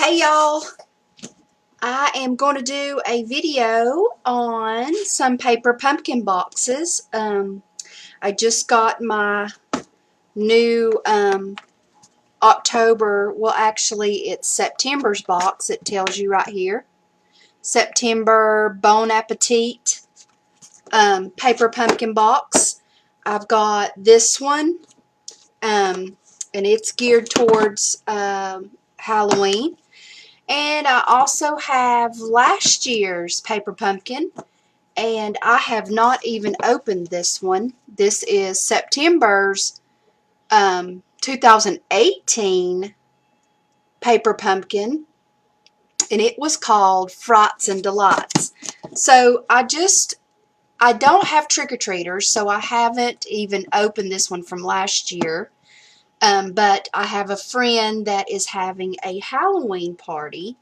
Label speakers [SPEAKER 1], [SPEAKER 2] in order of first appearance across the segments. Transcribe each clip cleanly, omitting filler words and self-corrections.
[SPEAKER 1] Hey y'all, I am going to do a video on some paper pumpkin boxes. I just got my new October, well actually it's September's box. It tells you right here. September Bon Appetit paper pumpkin box. I've got this one and it's geared towards Halloween. And I also have last year's paper pumpkin, and I have not even opened this one. This is September's 2018 paper pumpkin, and it was called Frights and Delights. So I don't have trick-or-treaters, so I haven't even opened this one from last year. But I have a friend that is having a Halloween party,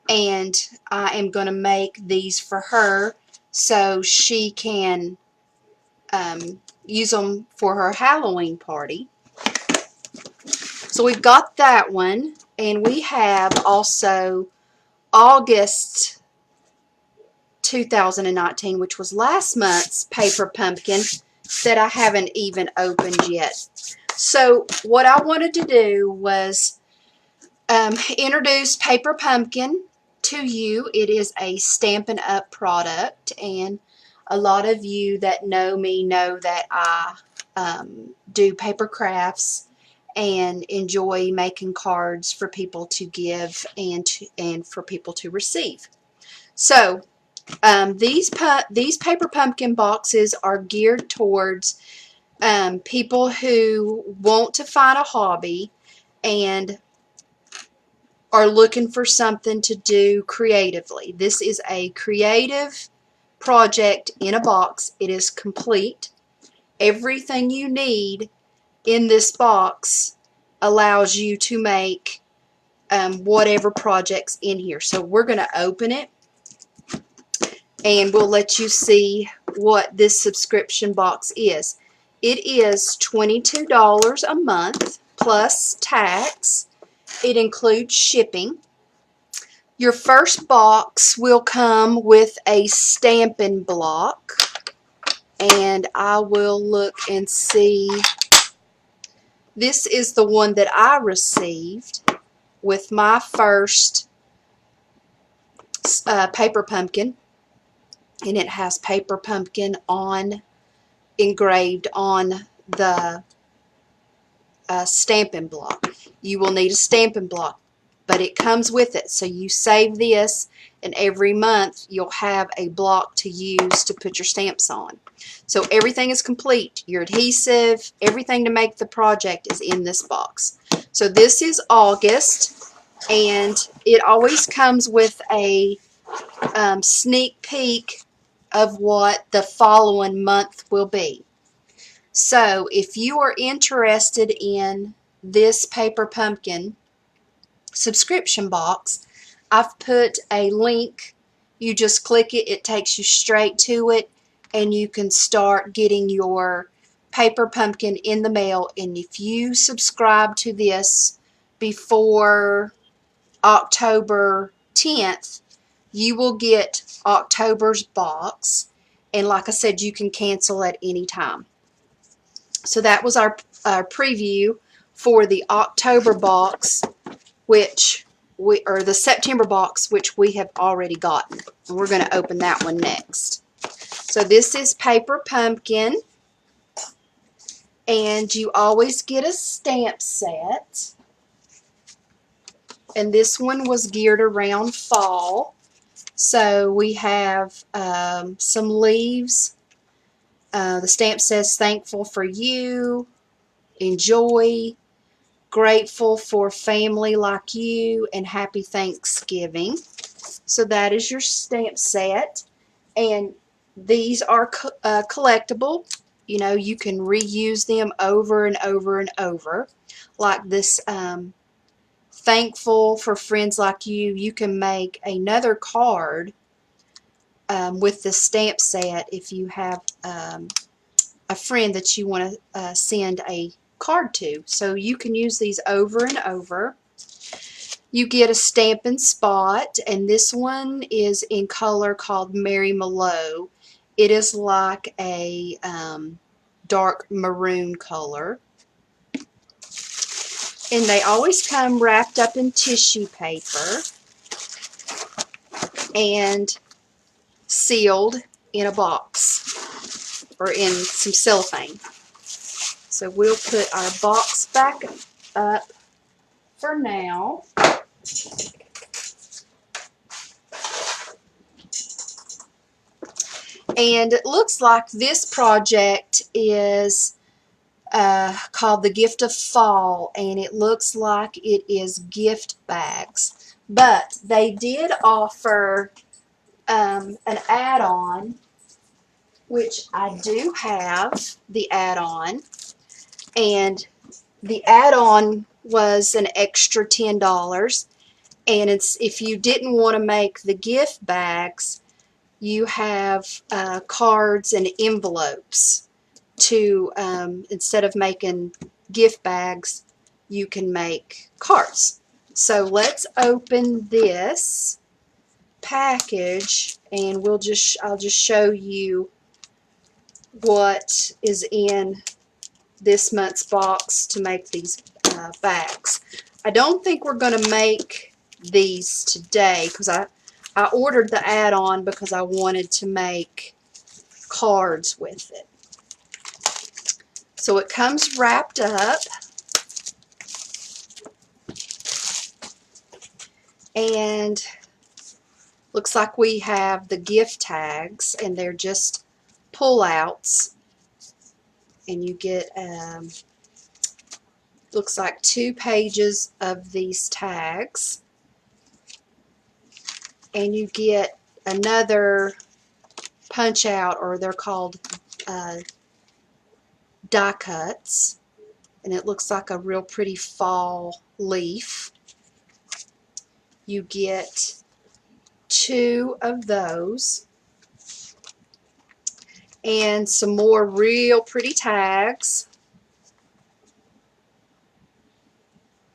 [SPEAKER 1] and I am going to make these for her so she can use them for her Halloween party. So we've got that one, and we have also August 2019, which was last month's paper pumpkin that I haven't even opened yet. So what I wanted to do was introduce paper pumpkin to you. It is a Stampin' Up! Product, and a lot of you that know me know that I do paper crafts and enjoy making cards for people to give and for people to receive. So these paper pumpkin boxes are geared towards people who want to find a hobby and are looking for something to do creatively. This is a creative project in a box. It is complete. Everything you need in this box allows you to make whatever projects in here. So we're going to open it, and we'll let you see what this subscription box is. It is $22 a month plus tax. It includes shipping. Your first box will come with a Stampin' Block, and I will look and see. This is the one that I received with my first paper pumpkin, and it has paper pumpkin engraved on the Stampin' Block. You will need a Stampin' Block, but it comes with it. So you save this, and every month you'll have a block to use to put your stamps on. So everything is complete. Your adhesive, everything to make the project is in this box. So this is August, and it always comes with a sneak peek of what the following month will be. So if you are interested in this paper pumpkin subscription box, I've put a link. You just click it, it takes you straight to it, and you can start getting your paper pumpkin in the mail. And if you subscribe to this before October 10th, you will get October's box, and like I said, you can cancel at any time. So that was our preview for the October box, or the September box, which we have already gotten. And we're going to open that one next. So this is paper pumpkin, and you always get a stamp set. And this one was geared around fall. So we have some leaves. The stamp says, "Thankful for you, enjoy, grateful for family like you, and happy Thanksgiving." So that is your stamp set, and these are collectible. You know, you can reuse them over and over and over. Like this, thankful for friends like you. You can make another card with the stamp set if you have a friend that you want to send a card to. So you can use these over and over. You get a Stampin' Spot, and this one is in color called Mary Mallow. It is like a dark maroon color. And they always come wrapped up in tissue paper and sealed in a box or in some cellophane. So we'll put our box back up for now. And it looks like this project is called The Gift of Fall, and it looks like it is gift bags. But they did offer an add-on, which I do have the add-on, and the add-on was an extra $10. And it's, if you didn't want to make the gift bags, you have cards and envelopes to, instead of making gift bags, you can make cards. So let's open this package, and I'll just show you what is in this month's box to make these bags. I don't think we're going to make these today because I ordered the add-on because I wanted to make cards with it. So it comes wrapped up, and looks like we have the gift tags, and they're just pull-outs, and you get looks like 2 pages of these tags, and you get another punch out, or they're called die cuts, and it looks like a real pretty fall leaf. You get 2 of those, and some more real pretty tags,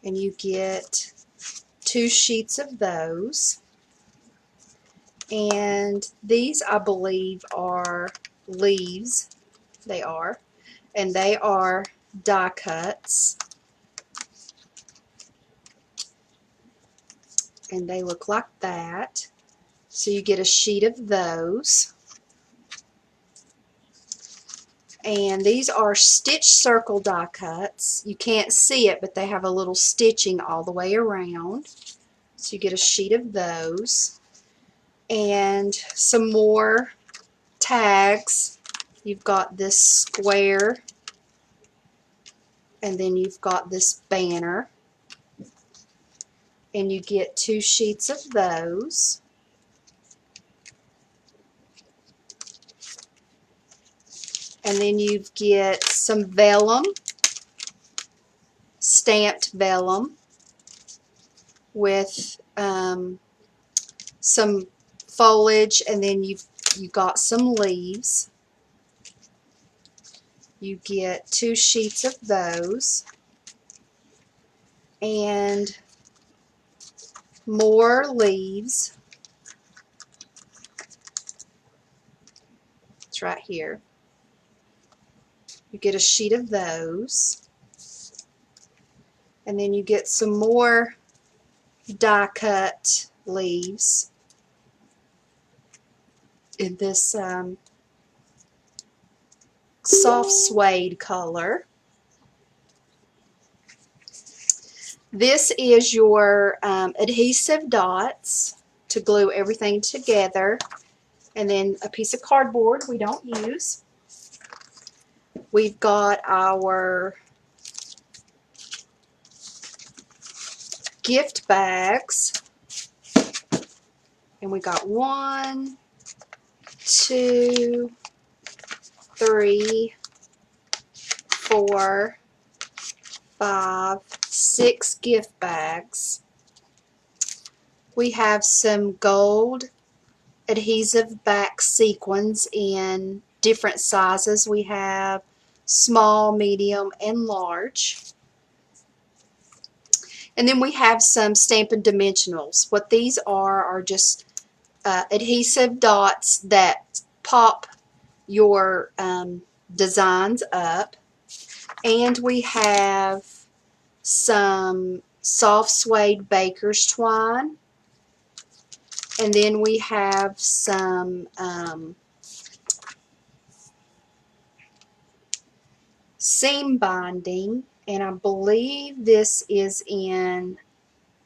[SPEAKER 1] and you get 2 sheets of those. And these, I believe, are leaves. They are, and they are die cuts, and they look like that. So you get a sheet of those. And these are stitch circle die cuts. You can't see it, but they have a little stitching all the way around. So you get a sheet of those. And some more tags. You've got this square, and then you've got this banner, and you get 2 sheets of those. And then you get some vellum, stamped vellum, with some foliage, and then you've got some leaves. You get 2 sheets of those, and more leaves. It's right here. You get a sheet of those, and then you get some more die cut leaves in this soft suede color. This is your adhesive dots to glue everything together, and then a piece of cardboard we don't use. We've got our gift bags, and we got 1, 2, 3, 4, 5, 6 gift bags. We have some gold adhesive back sequins in different sizes. We have small, medium, and large. And then we have some Stampin' Dimensionals. What these are just adhesive dots that pop your designs up. And we have some soft suede baker's twine. And then we have some seam binding, and I believe this is in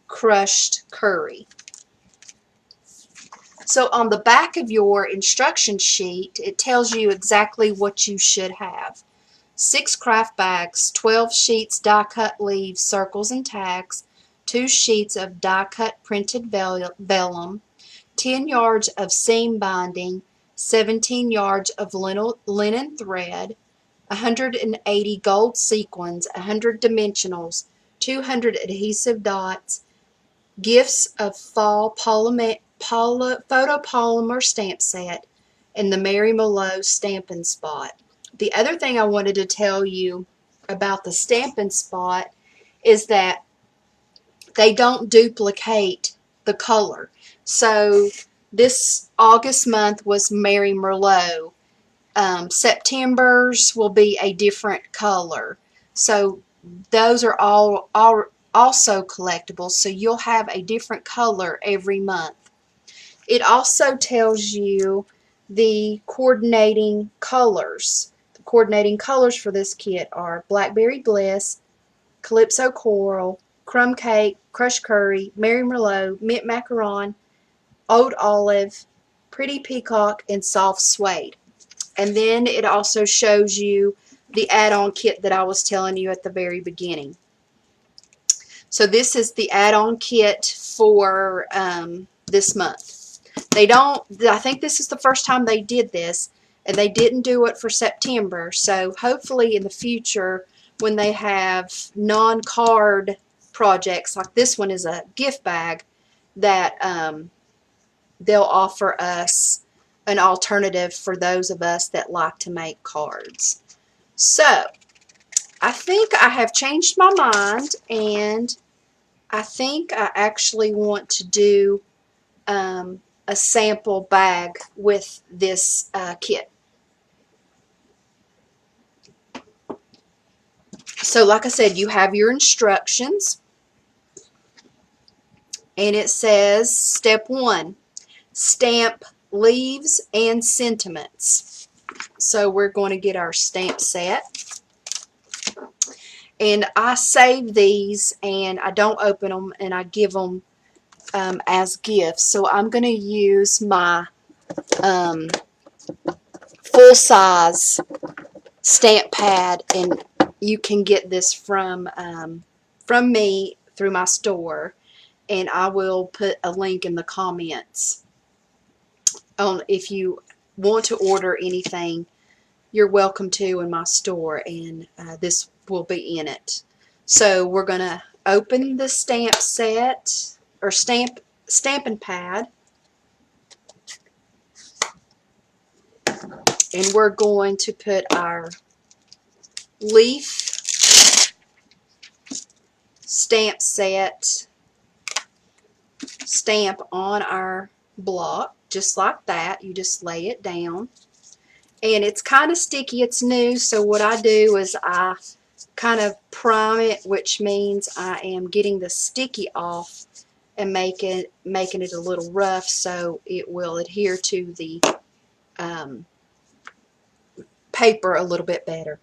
[SPEAKER 1] crushed curry. So on the back of your instruction sheet, it tells you exactly what you should have. 6 craft bags, 12 sheets die-cut leaves, circles, and tags, 2 sheets of die-cut printed vellum, 10 yards of seam binding, 17 yards of linen thread, 180 gold sequins, 100 dimensionals, 200 adhesive dots, gifts of fall photopolymer stamp set, and the Mary Mallow Stampin' Spot. The other thing I wanted to tell you about the Stampin' Spot is that they don't duplicate the color. So this August month was Mary Merlot. September's will be a different color. So those are all also collectibles. So you'll have a different color every month. It also tells you the coordinating colors. The coordinating colors for this kit are Blackberry Bliss, Calypso Coral, Crumb Cake, Crushed Curry, Mary Merlot, Mint Macaron, Old Olive, Pretty Peacock, and Soft Suede. And then it also shows you the add-on kit that I was telling you at the very beginning. So this is the add-on kit for this month. I think this is the first time they did this, and they didn't do it for September. So hopefully in the future, when they have non-card projects, like this one is a gift bag, that they'll offer us an alternative for those of us that like to make cards. So I think I have changed my mind, and I think I actually want to do a sample bag with this kit. So like I said, you have your instructions, and it says step 1, stamp leaves and sentiments. So we're going to get our stamp set. And I save these, and I don't open them, and I give them as gifts. So I'm going to use my full-size stamp pad, and you can get this from me through my store, and I will put a link in the comments on if you want to order anything. You're welcome to in my store, and this will be in it. So we're going to open the stamp set, or stamping pad, and we're going to put our leaf stamp set stamp on our block, just like that. You just lay it down. And it's kind of sticky. It's new, so what I do is I kind of prime it, which means I am getting the sticky off and making it a little rough so it will adhere to the paper a little bit better.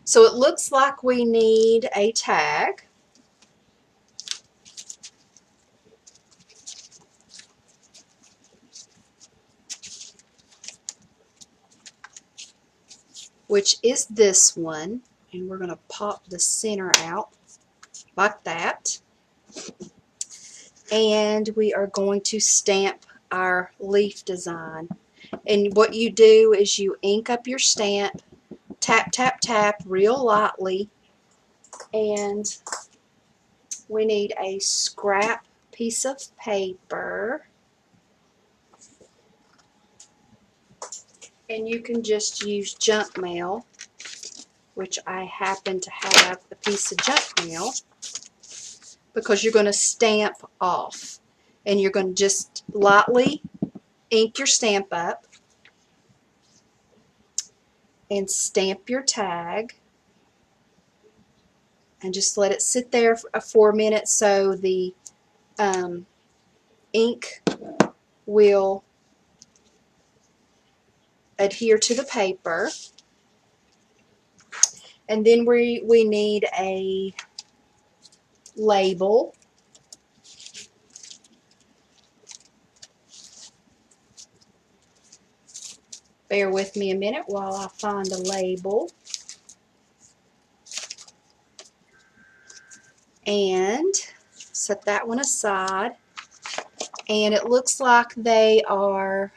[SPEAKER 1] So it looks like we need a tag. Which is this one, and we're going to pop the center out like that, and we are going to stamp our leaf design. And what you do is you ink up your stamp, tap tap tap real lightly, and we need a scrap piece of paper, and you can just use junk mail. which I happen to have a piece of junk mail, because you're going to stamp off. And you're going to just lightly ink your stamp up and stamp your tag. And just let it sit there for a minute so the ink will adhere to the paper. And then we need a label. Bear with me a minute while I find a label. And set that one aside. And it looks like they are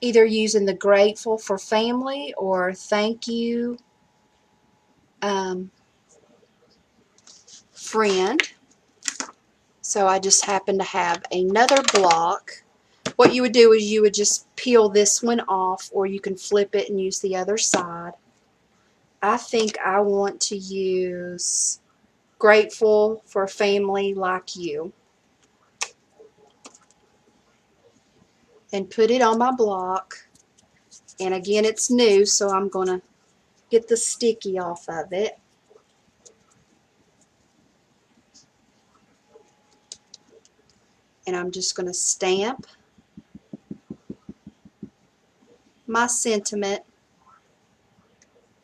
[SPEAKER 1] either using the grateful for family or thank you friend. So I just happen to have another block. What you would do is you would just peel this one off, or you can flip it and use the other side. I think I want to use grateful for a family like you, and put it on my block. And again, it's new, so I'm going to get the sticky off of it. And I'm just going to stamp my sentiment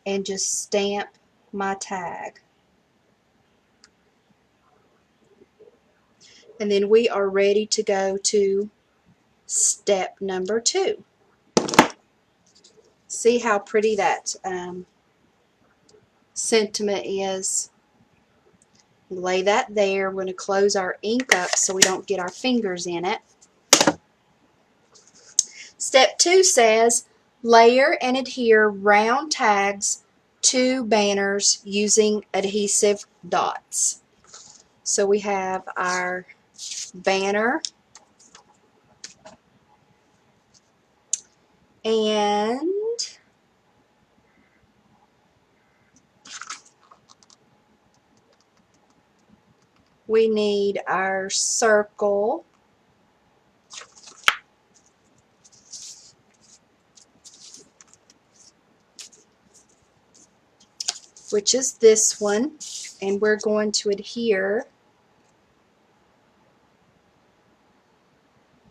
[SPEAKER 1] and just stamp my tag. And then we are ready to go to step number 2. See how pretty that sentiment is. Lay that there. We're going to close our ink up so we don't get our fingers in it. Step 2 says, layer and adhere round tags to banners using adhesive dots. So we have our banner, and we need our circle, which is this one, and we're going to adhere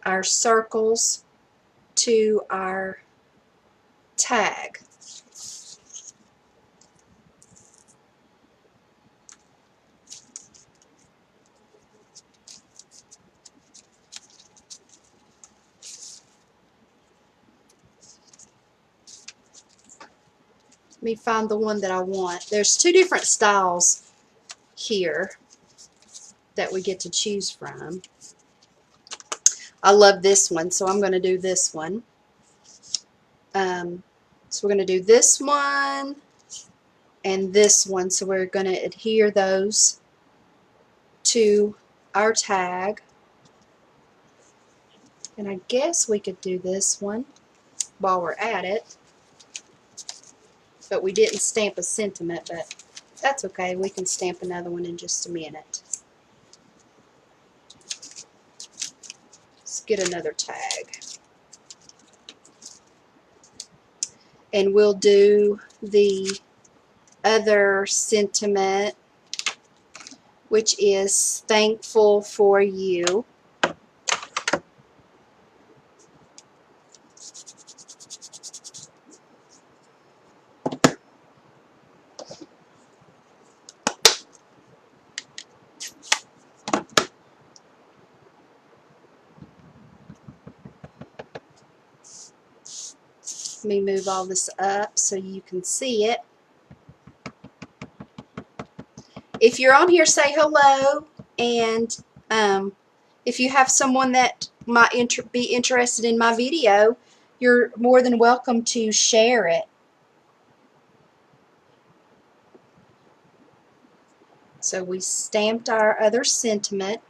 [SPEAKER 1] our circles to our tag. Let me find the one that I want. There's 2 different styles here that we get to choose from. I love this one, so I'm going to do this one. So we're going to do this one and this one. So we're going to adhere those to our tag. And I guess we could do this one while we're at it. But we didn't stamp a sentiment, but that's okay. We can stamp another one in just a minute. Let's get another tag. And we'll do the other sentiment, which is thankful for you. Let me move all this up so you can see it. If you're on here, say hello, and if you have someone that might be interested in my video, you're more than welcome to share it. So we stamped our other sentiment.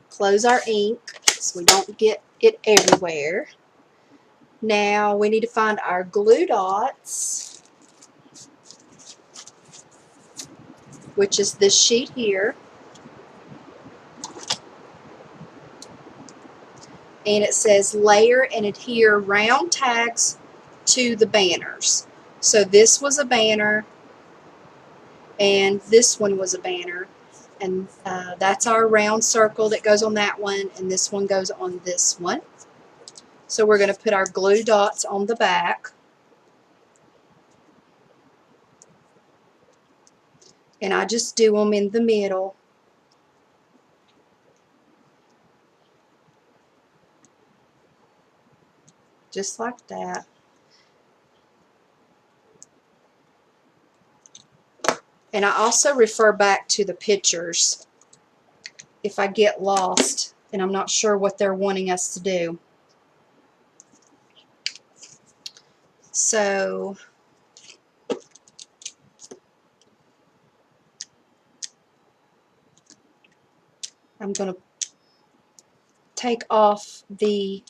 [SPEAKER 1] Close our ink so we don't get it everywhere. Now we need to find our glue dots, which is this sheet here. And it says layer and adhere round tags to the banners. So this was a banner, and this one was a banner, and that's our round circle that goes on that one, and this one goes on this one. So we're going to put our glue dots on the back, and I just do them in the middle. Just like that. And I also refer back to the pictures if I get lost and I'm not sure what they're wanting us to do. So I'm going to take off the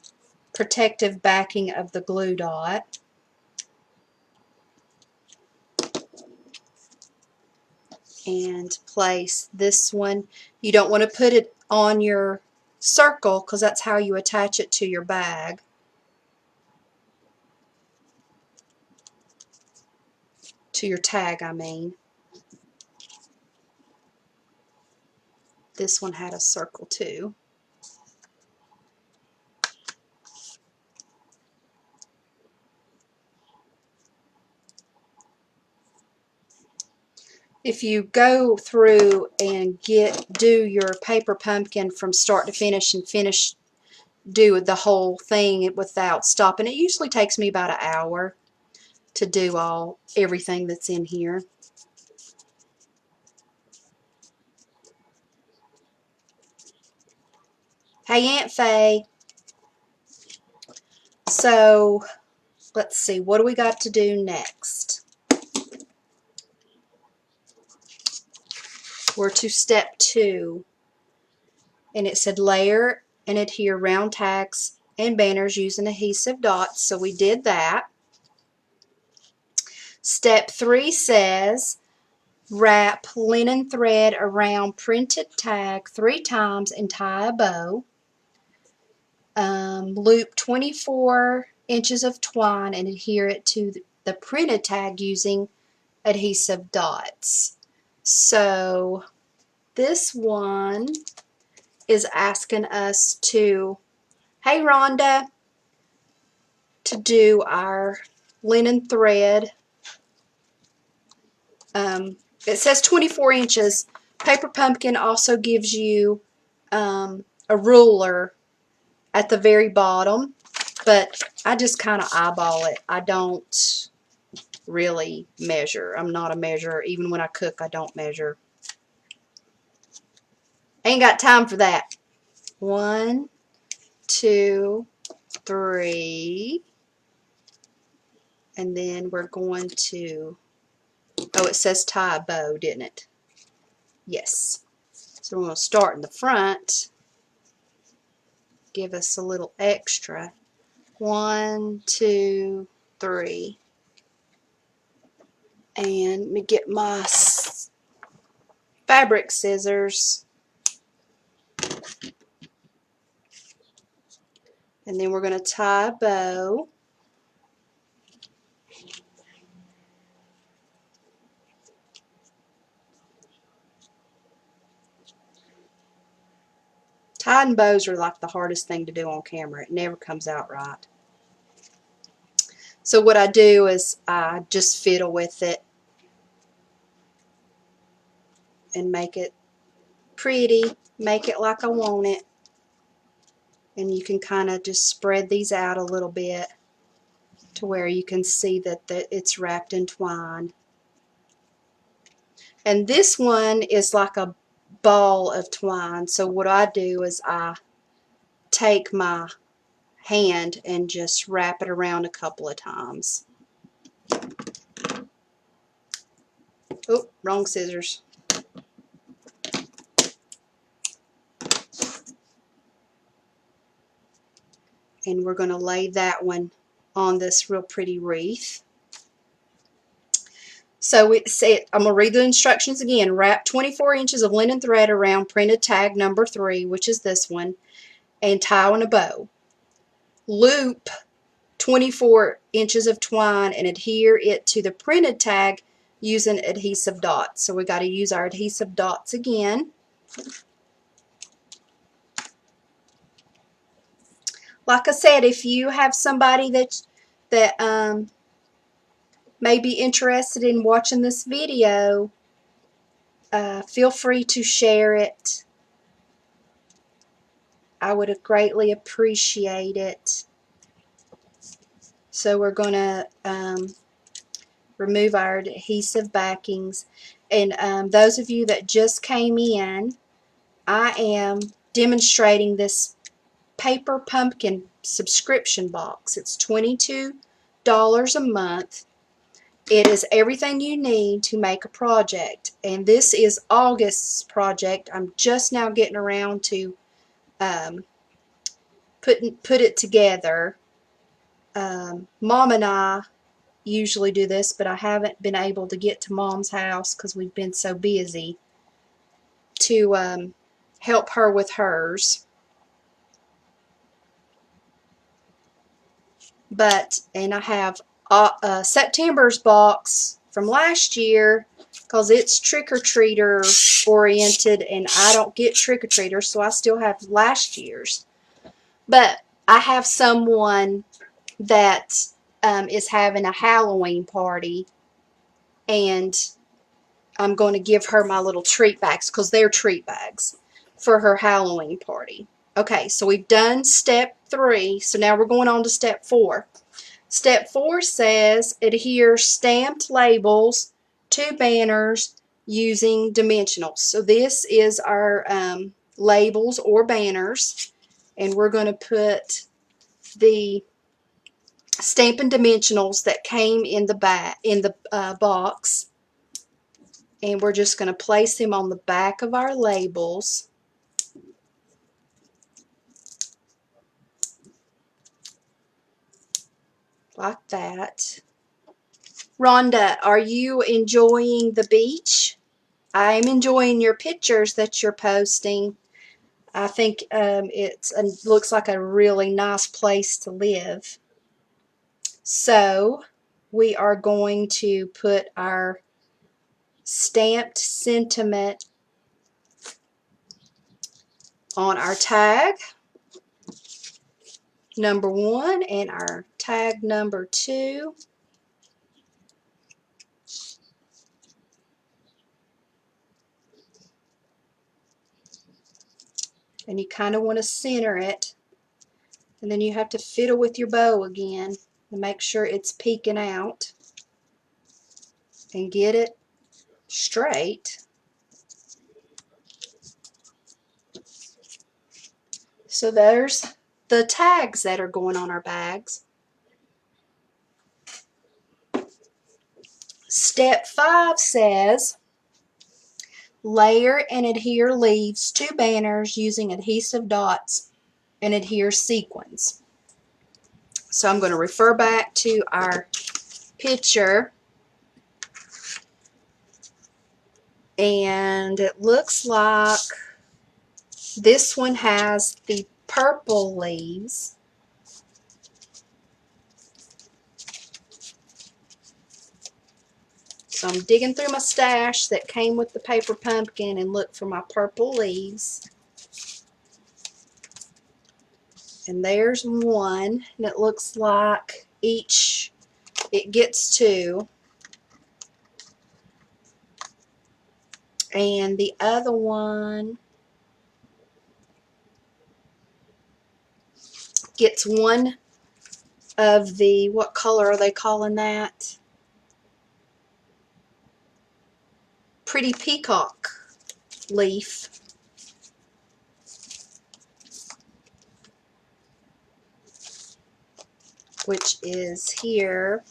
[SPEAKER 1] protective backing of the glue dot. And place this one. You don't want to put it on your circle because that's how you attach it to your bag. To your tag, I mean. This one had a circle too. If you go through and do your paper pumpkin from start to finish and do the whole thing without stopping, it usually takes me about an hour to do everything that's in here. Hey, Aunt Faye. So let's see, what do we got to do next? We're to step 2, and it said layer and adhere round tags and banners using adhesive dots, so we did that. Step 3 says wrap linen thread around printed tag 3 times and tie a bow. Loop 24 inches of twine and adhere it to the printed tag using adhesive dots. So this one is asking us to, hey Rhonda, to do our linen thread. It says 24 inches. Paper Pumpkin also gives you a ruler at the very bottom, but I just kind of eyeball it. I don't really measure. I'm not a measurer. Even when I cook, I don't measure. Ain't got time for that. 1, 2, 3, and then we're going to, oh, it says tie a bow, didn't it? Yes. So we're going to start in the front, give us a little extra. 1, 2, 3. And let me get my fabric scissors. And then we're going to tie a bow. Tying bows are like the hardest thing to do on camera. It never comes out right. So what I do is I just fiddle with it and make it pretty, make it like I want it. And you can kind of just spread these out a little bit to where you can see that it's wrapped in twine. And this one is like a ball of twine. So what I do is I take my hand and just wrap it around a couple of times. Oh, wrong scissors. And we're going to lay that one on this real pretty wreath. So it said, I'm going to read the instructions again. Wrap 24 inches of linen thread around printed tag number 3, which is this one, and tie in a bow. Loop 24 inches of twine and adhere it to the printed tag using adhesive dots. So we got to use our adhesive dots again. Like I said, if you have somebody that may be interested in watching this video, feel free to share it. I would greatly appreciate it. So we're going to remove our adhesive backings. And those of you that just came in, I am demonstrating this Paper Pumpkin subscription box. It's $22 a month. It is everything you need to make a project. And this is August's project. I'm just now getting around to put it together. Mom and I usually do this, but I haven't been able to get to Mom's house because we've been so busy to help her with hers. And I have September's box from last year because it's trick-or-treater oriented and I don't get trick-or-treaters, so I still have last year's. But I have someone that is having a Halloween party, and I'm going to give her my little treat bags because they're treat bags for her Halloween party. Okay, so we've done step 3, so now we're going on to step 4. Step 4 says adhere stamped labels to banners using dimensionals. So this is our labels or banners, and we're going to put the Stampin' Dimensionals that came in the box, and we're just going to place them on the back of our labels. Like that. Rhonda, are you enjoying the beach? I'm enjoying your pictures that you're posting. I think it looks like a really nice place to live. So we are going to put our stamped sentiment on our tag number 1 and our tag number 2. And you kind of want to center it, and then you have to fiddle with your bow again to make sure it's peeking out and get it straight. So there's the tags that are going on our bags. Step 5 says layer and adhere leaves to banners using adhesive dots and adhere sequins. So I'm going to refer back to our picture, and it looks like this one has the purple leaves. So I'm digging through my stash that came with the paper pumpkin and look for my purple leaves. And there's one, and it looks like it gets 2. And the other one gets 1 of the, what color are they calling that? Pretty peacock leaf. Which is here.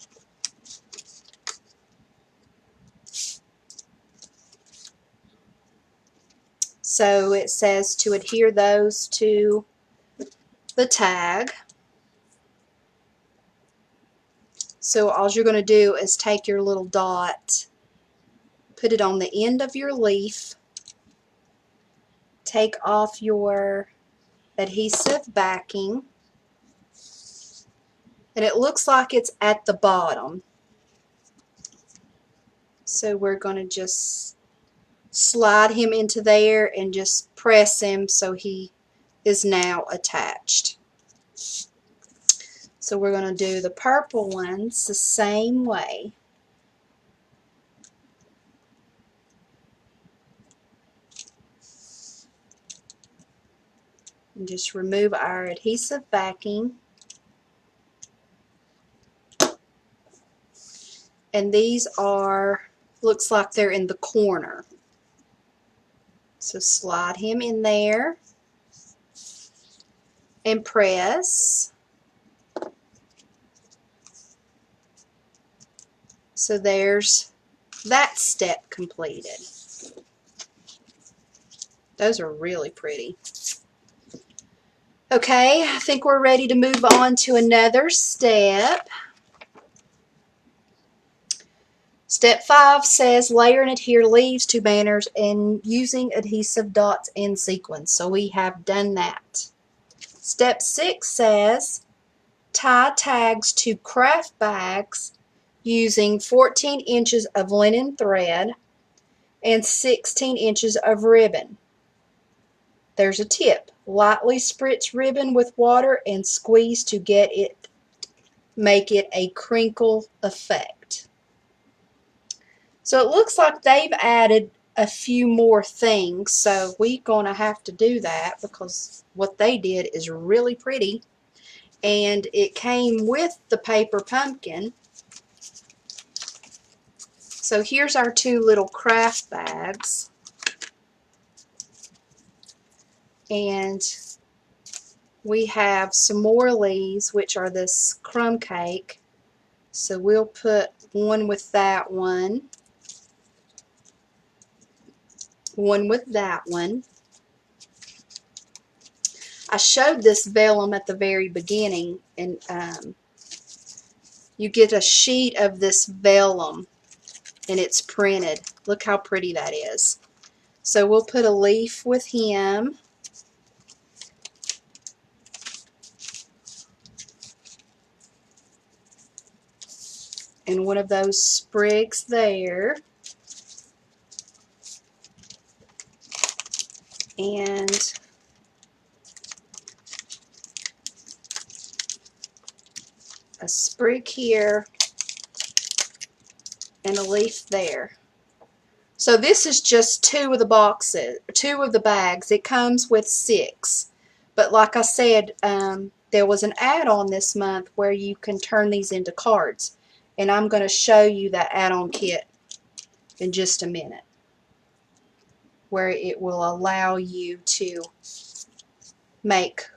[SPEAKER 1] So it says to adhere those to the tag. So all you're going to do is take your little dot, put it on the end of your leaf, take off your adhesive backing, and it looks like it's at the bottom. So we're going to just slide him into there and just press him so he is now attached. So we're going to do the purple ones the same way. And just remove our adhesive backing. And these are, looks like they're in the corner. So slide him in there and press. So there's that step completed. Those are really pretty. Okay, I think we're ready to move on to another step. Step 5 says layer and adhere leaves to banners and using adhesive dots in sequence. So we have done that. Step 6 says tie tags to craft bags using 14 inches of linen thread and 16 inches of ribbon. There's a tip. Lightly spritz ribbon with water and squeeze to make it a crinkle effect. So it looks like they've added a few more things, so we're going to have to do that because what they did is really pretty. And it came with the paper pumpkin. So here's our two little craft bags. And we have some more leaves, which are this crumb cake. So we'll put one with that one with that one. I showed this vellum at the very beginning, and you get a sheet of this vellum and it's printed. Look how pretty that is. So we'll put a leaf with him. And one of those sprigs there. And a sprig here and a leaf there. So this is just two of the bags. It comes with 6. But like I said, there was an add-on this month where you can turn these into cards. And I'm going to show you that add-on kit in just a minute, where it will allow you to make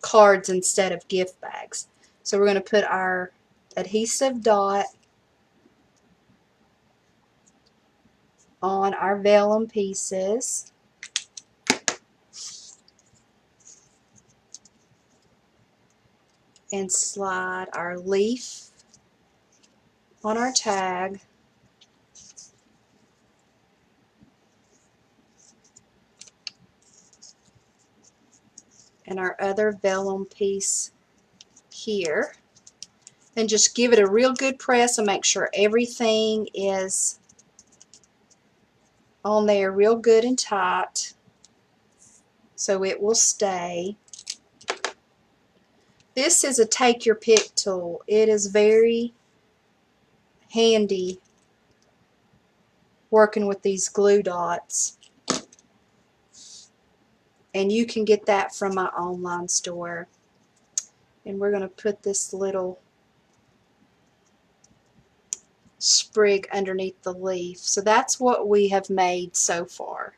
[SPEAKER 1] cards instead of gift bags. So we're going to put our adhesive dot on our vellum pieces. And slide our leaf on our tag. And our other vellum piece here. And just give it a real good press and make sure everything is on there real good and tight so it will stay. This is a take your pick tool. It is very handy working with these glue dots. And you can get that from my online store. And we're going to put this little sprig underneath the leaf. So that's what we have made so far.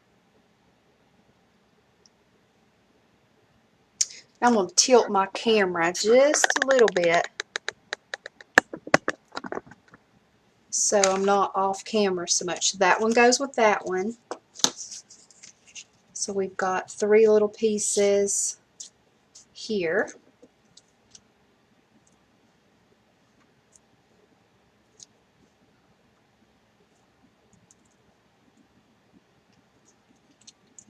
[SPEAKER 1] I'm going to tilt my camera just a little bit so I'm not off camera so much. That one goes with that one. So we've got 3 little pieces here.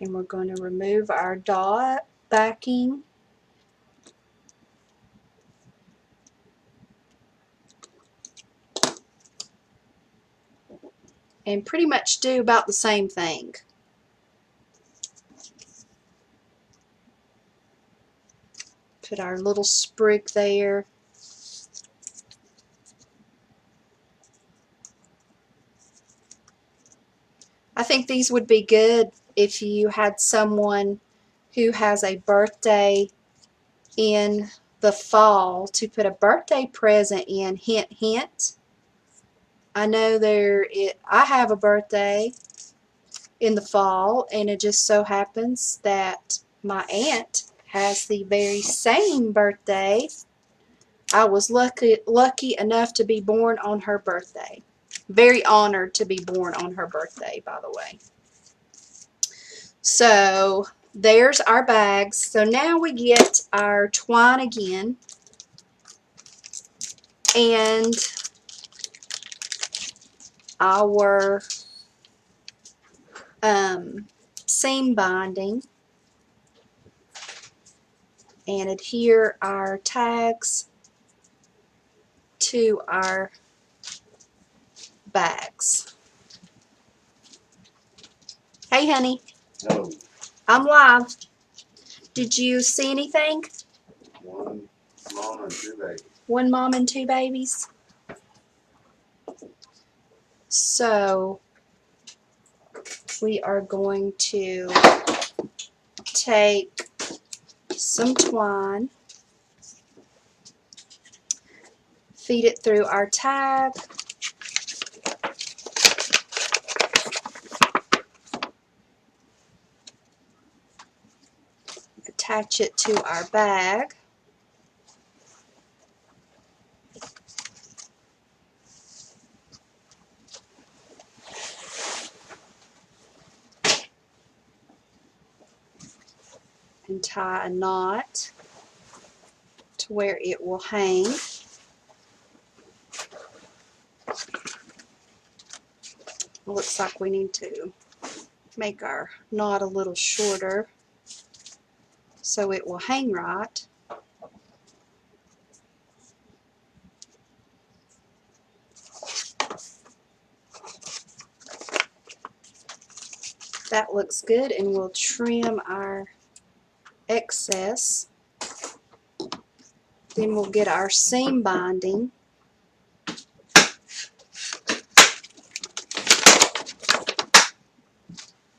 [SPEAKER 1] And we're going to remove our dot backing. And pretty much do about the same thing. Put our little sprig there. I think these would be good if you had someone who has a birthday in the fall to put a birthday present in. Hint, hint. I know I have a birthday in the fall, and it just so happens that my aunt has the very same birthday. I was lucky enough to be born on her birthday. Very honored to be born on her birthday, by the way. So there's our bags. So now we get our twine again, and our seam binding, and adhere our tags to our bags. Hey honey.
[SPEAKER 2] No.
[SPEAKER 1] I'm live. Did you see anything?
[SPEAKER 2] One mom and two babies.
[SPEAKER 1] One mom and two babies. So we are going to take some twine, feed it through our tag, attach it to our bag, and tie a knot to where it will hang. Looks like we need to make our knot a little shorter so it will hang right. That looks good, and we'll trim our excess. Then we'll get our seam binding,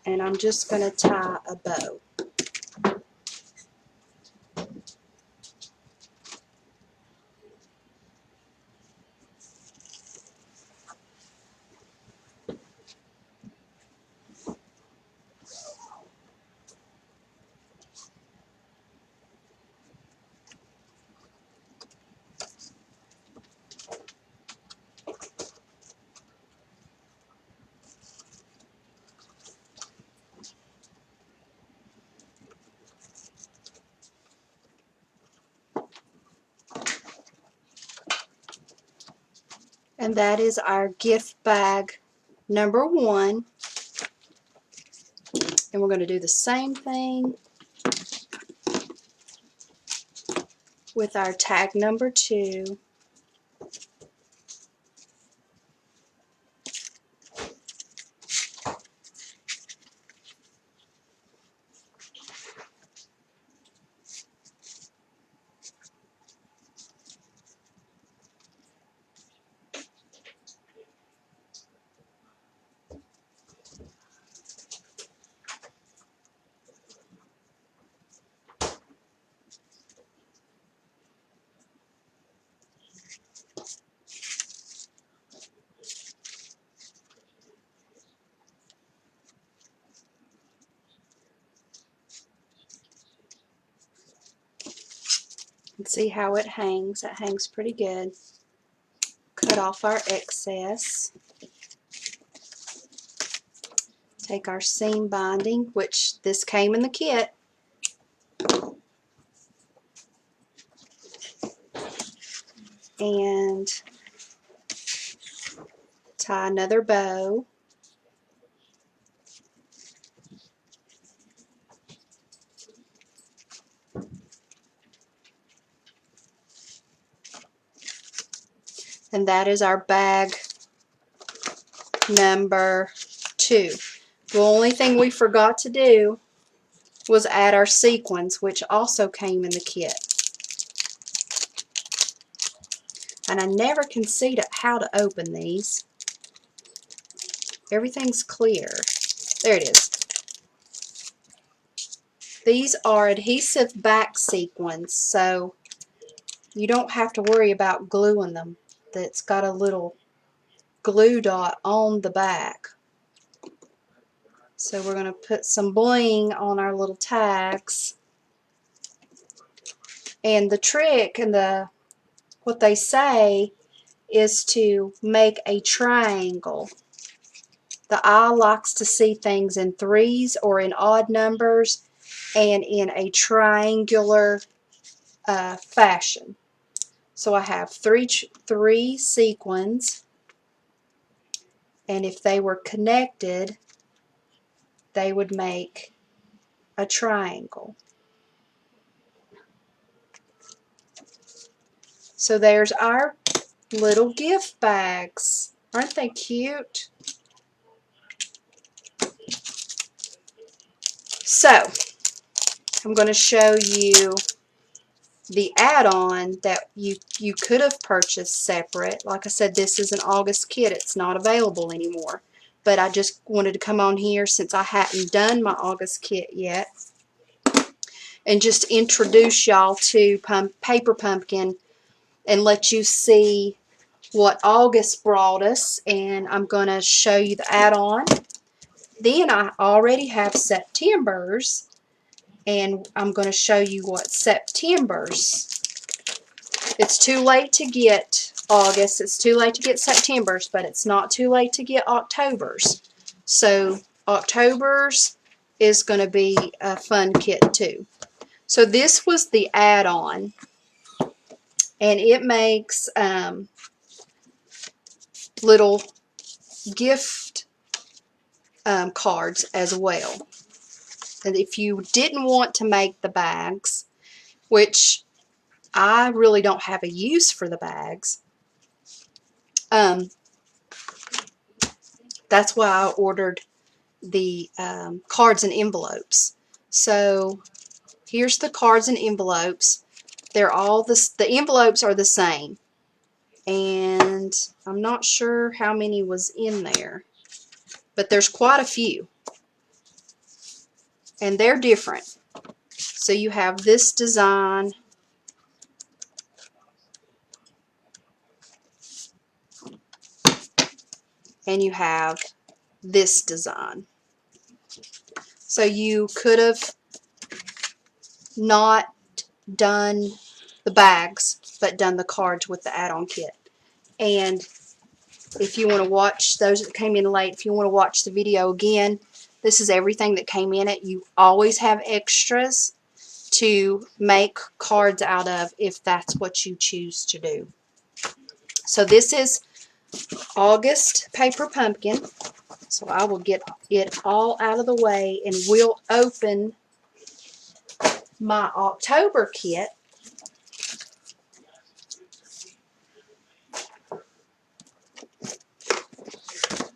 [SPEAKER 1] and I'm just going to tie a bow. And that is our gift bag number 1. And we're going to do the same thing with our tag number 2. And see how it hangs. It hangs pretty good. Cut off our excess. Take our seam binding, which this came in the kit, and tie another bow. And that is our bag number 2. The only thing we forgot to do was add our sequins, which also came in the kit. And I never can see how to open these. Everything's clear. There it is. These are adhesive back sequins, so you don't have to worry about gluing them. That's got a little glue dot on the back. So we're going to put some bling on our little tags. And the trick and what they say is to make a triangle. The eye likes to see things in threes or in odd numbers and in a triangular fashion. So I have three sequins, and if they were connected, they would make a triangle. So there's our little gift bags. Aren't they cute? So I'm going to show you the add-on that you could have purchased separate. Like I said, this is an August kit. It's not available anymore. But I just wanted to come on here since I hadn't done my August kit yet and just introduce y'all to Paper Pumpkin and let you see what August brought us. And I'm going to show you the add-on. Then I already have September's, and I'm going to show you what September's. It's too late to get August, it's too late to get September's, but it's not too late to get October's. So October's is going to be a fun kit too. So this was the add-on, and it makes little gift cards as well. And if you didn't want to make the bags, which I really don't have a use for the bags, that's why I ordered the cards and envelopes. So here's the cards and envelopes. They're all the envelopes are the same, and I'm not sure how many was in there, but there's quite a few, and they're different. So you have this design, and you have this design. So you could have not done the bags, but done the cards with the add-on kit. And if you want to watch those that came in late, if you want to watch the video again, this is everything that came in it. You always have extras to make cards out of if that's what you choose to do. So this is August Paper Pumpkin. So I will get it all out of the way, and we'll open my October kit.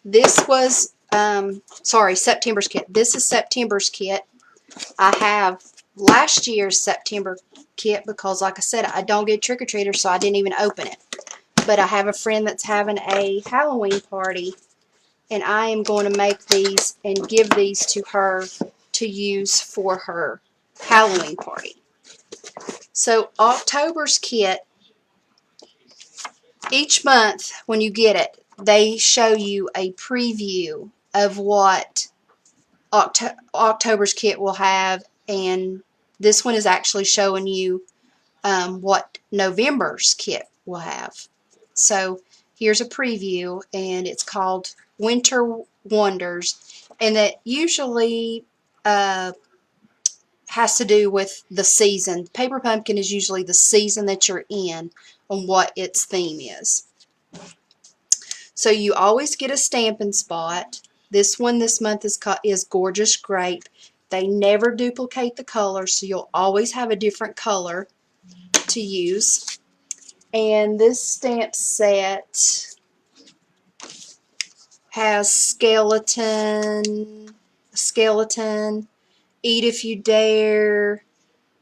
[SPEAKER 1] This was, September's kit. This is September's kit. I have last year's September kit because, like I said, I don't get trick-or-treaters, so I didn't even open it. But I have a friend that's having a Halloween party, and I am going to make these and give these to her to use for her Halloween party. So October's kit, each month when you get it, they show you a preview of what October's kit will have, and this one is actually showing you what November's kit will have. So here's a preview, and it's called Winter Wonders, and that usually has to do with the season. Paper Pumpkin is usually the season that you're in on what its theme is. So you always get a Stampin' Spot. This one this month is Gorgeous Grape. They never duplicate the color, so you'll always have a different color to use. And this stamp set has skeleton, eat if you dare,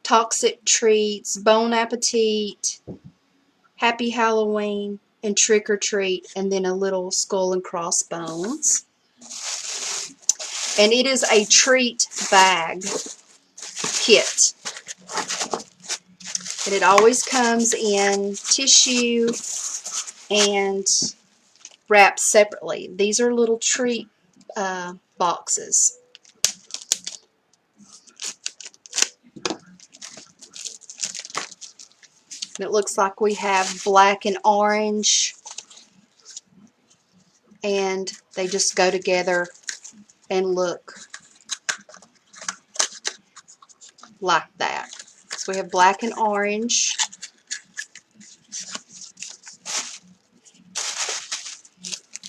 [SPEAKER 1] toxic treats, bon appetit, happy Halloween, and trick or treat, and then a little skull and crossbones. And it is a treat bag kit. And it always comes in tissue and wrapped separately. These are little treat boxes. And it looks like we have black and orange, and they just go together and look like that. So we have black and orange.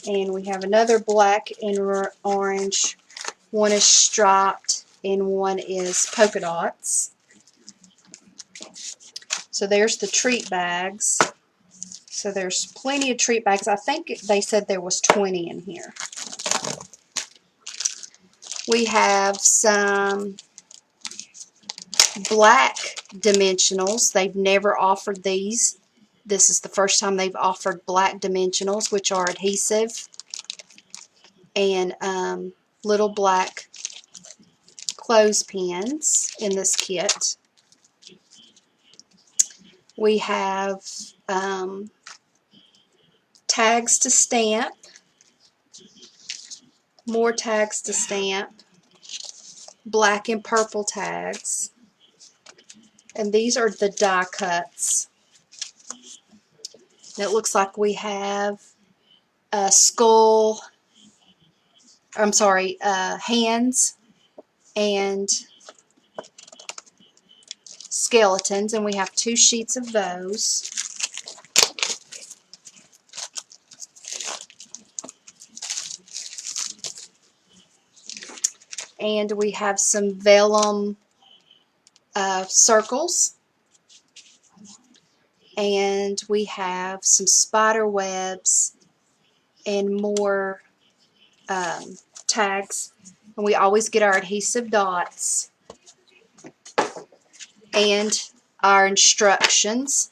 [SPEAKER 1] And we have another black and orange. One is striped and one is polka dots. So there's the treat bags. So there's plenty of treat bags. I think they said there was 20 in here. We have some black dimensionals. They've never offered these. This is the first time they've offered black dimensionals, which are adhesive, and little black clothespins in this kit. We have tags to stamp, more tags to stamp, black and purple tags, and these are the die cuts. And it looks like we have a skull, hands and skeletons, and we have 2 sheets of those. And we have some vellum circles, and we have some spider webs and more tags. And we always get our adhesive dots and our instructions.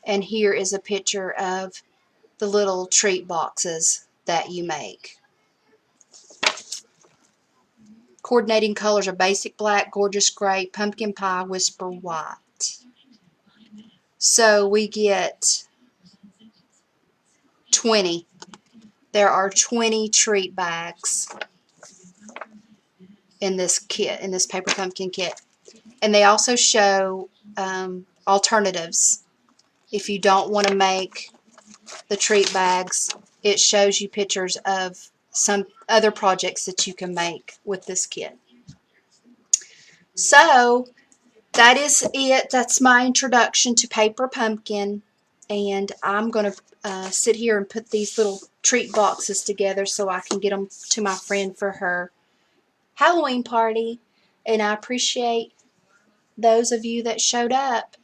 [SPEAKER 1] And here is a picture of the little treat boxes that you make. Coordinating colors are basic black, gorgeous gray, pumpkin pie, whisper white. So we get 20. There are 20 treat bags in this kit, in this paper pumpkin kit. And they also show alternatives. If you don't want to make the treat bags, it shows you pictures of some other projects that you can make with this kit. So that is it. That's my introduction to Paper Pumpkin, and I'm going to sit here and put these little treat boxes together so I can get them to my friend for her Halloween party. And I appreciate those of you that showed up.